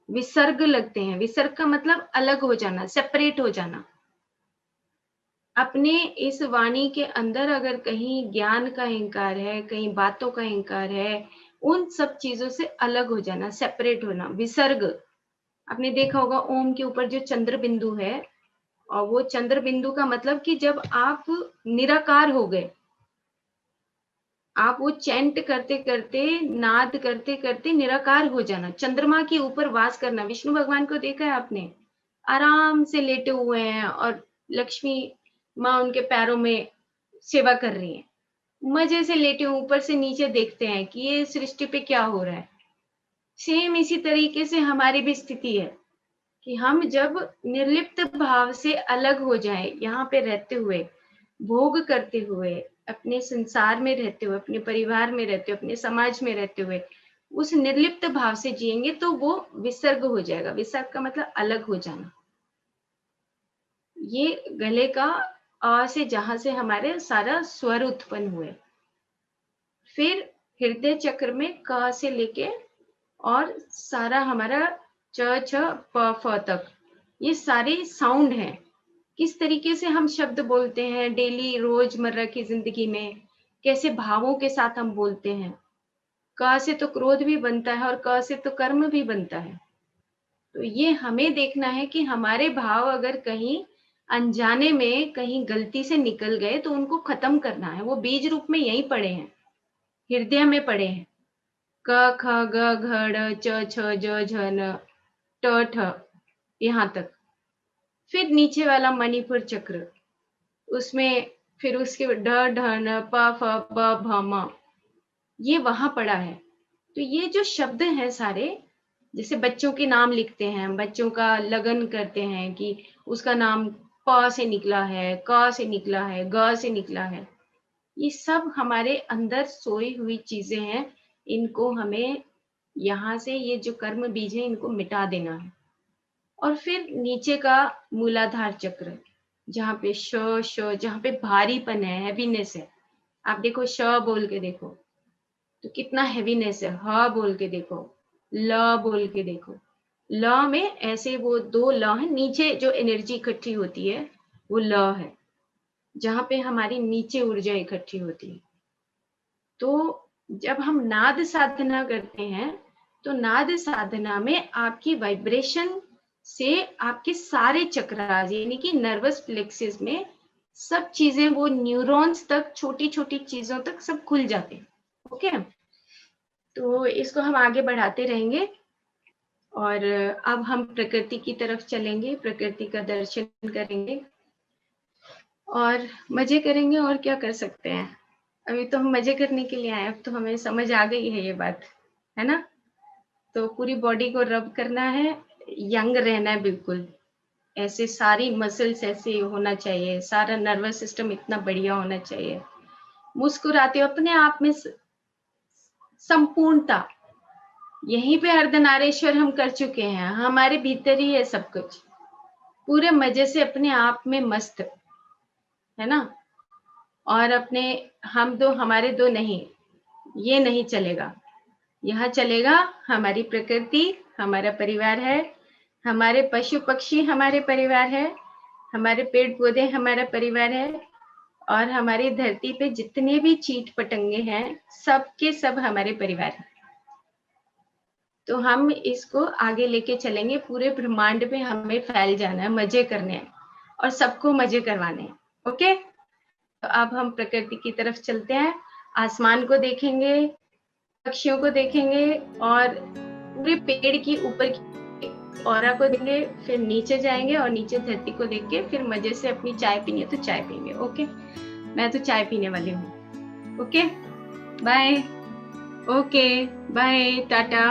Speaker 2: विसर्ग लगते हैं। विसर्ग का मतलब अलग हो जाना, सेपरेट हो जाना। अपने इस वाणी के अंदर अगर कहीं ज्ञान का अहंकार है, कहीं बातों का अहंकार है, उन सब चीजों से अलग हो जाना, सेपरेट होना, विसर्ग। आपने देखा होगा ओम के ऊपर जो चंद्र बिंदु है, और वो चंद्र बिंदु का मतलब कि जब आप निराकार हो गए, आप वो चैंट करते करते, नाद करते करते निराकार हो जाना, चंद्रमा के ऊपर वास करना। विष्णु भगवान को देखा है आपने, आराम से लेटे हुए हैं और लक्ष्मी माँ उनके पैरों में सेवा कर रही है, मजे से लेटे ऊपर से नीचे देखते हैं कि ये सृष्टि पे क्या हो रहा है। सेम इसी तरीके से हमारी भी स्थिति है कि हम जब निर्लिप्त भाव से अलग हो जाएं, यहाँ पे रहते हुए, भोग करते हुए, अपने संसार में रहते हुए, अपने परिवार में रहते हुए, अपने समाज में रहते हुए उस निर्लिप्त भाव से जिएंगे, तो वो विसर्ग हो जाएगा। विसर्ग का मतलब अलग हो जाना। ये गले का आ से, जहां से हमारे सारा स्वर उत्पन्न हुए। फिर हृदय चक्र में क से लेके और सारा हमारा च छ प फ तक, ये सारे साउंड हैं। किस तरीके से हम शब्द बोलते हैं डेली रोजमर्रा की जिंदगी में, कैसे भावों के साथ हम बोलते हैं। क से तो क्रोध भी बनता है और क से तो कर्म भी बनता है। तो ये हमें देखना है कि हमारे भाव अगर कहीं अनजाने में कहीं गलती से निकल गए तो उनको खत्म करना है। वो बीज रूप में यहीं पड़े हैं, हृदय में पड़े हैं। क ख ग घ ड़ च छ ज झ न ट ठ, यहाँ तक। फिर नीचे वाला मणिपुर चक्र, उसमें फिर उसके ड ढ न प फ ब भ म, ये वहां पड़ा है। तो ये जो शब्द हैं सारे, जैसे बच्चों के नाम लिखते हैं, बच्चों का लगन करते हैं कि उसका नाम प से निकला है, क से निकला है, ग से निकला है, ये सब हमारे अंदर सोई हुई चीजें हैं। इनको हमें यहाँ से, ये जो कर्म बीज है, इनको मिटा देना है। और फिर नीचे का मूलाधार चक्र, जहाँ पे श, जहाँ पे भारीपन है, हैवीनेस है। आप देखो, श बोल के देखो तो कितना हैवीनेस है। ह बोल के देखो, ल बोल के देखो, ल में ऐसे वो 2 ल है, नीचे जो एनर्जी इकट्ठी होती है वो ल है, जहाँ पे हमारी नीचे ऊर्जा इकट्ठी होती है। तो जब हम नाद साधना करते हैं, तो नाद साधना में आपकी वाइब्रेशन से आपके सारे चक्रास, यानी कि नर्वस प्लेक्सिस में सब चीजें, वो न्यूरॉन्स तक, छोटी छोटी चीजों तक सब खुल जाते हैं। ओके, तो इसको हम आगे बढ़ाते रहेंगे और अब हम प्रकृति की तरफ चलेंगे, प्रकृति का दर्शन करेंगे और मजे करेंगे। और क्या कर सकते हैं, अभी तो हम मजे करने के लिए आए, अब तो हमें समझ आ गई है ये बात, है ना। तो पूरी बॉडी को रब करना है, यंग रहना है बिल्कुल, ऐसे सारी मसल्स ऐसे होना चाहिए, सारा नर्वस सिस्टम इतना बढ़िया होना चाहिए, मुस्कुराते हो अपने आप में संपूर्णता। यहीं पे अर्धनारीश्वर हम कर चुके हैं, हमारे भीतर ही है सब कुछ, पूरे मजे से अपने आप में मस्त, है ना। और अपने हम दो हमारे दो नहीं, ये नहीं चलेगा। यहाँ चलेगा हमारी प्रकृति, हमारा परिवार है, हमारे पशु पक्षी हमारे परिवार है, हमारे पेड़ पौधे हमारा परिवार है, और हमारी धरती पे जितने भी कीट पतंगे हैं, सब के सब हमारे परिवार हैं। तो हम इसको आगे लेके चलेंगे, पूरे ब्रह्मांड में हमें फैल जाना है, मजे करने हैं और सबको मजे करवाने हैं। ओके, तो अब हम प्रकृति की तरफ चलते हैं, आसमान को देखेंगे, पक्षियों को देखेंगे और पूरे पेड़ की ऊपर ऑरा को देंगे, फिर नीचे जाएंगे और नीचे धरती को देख के फिर मजे से अपनी चाय पीनी है तो चाय पीएंगे। ओके, मैं तो चाय पीने वाली हूँ। Okay bye. Okay bye, Tata.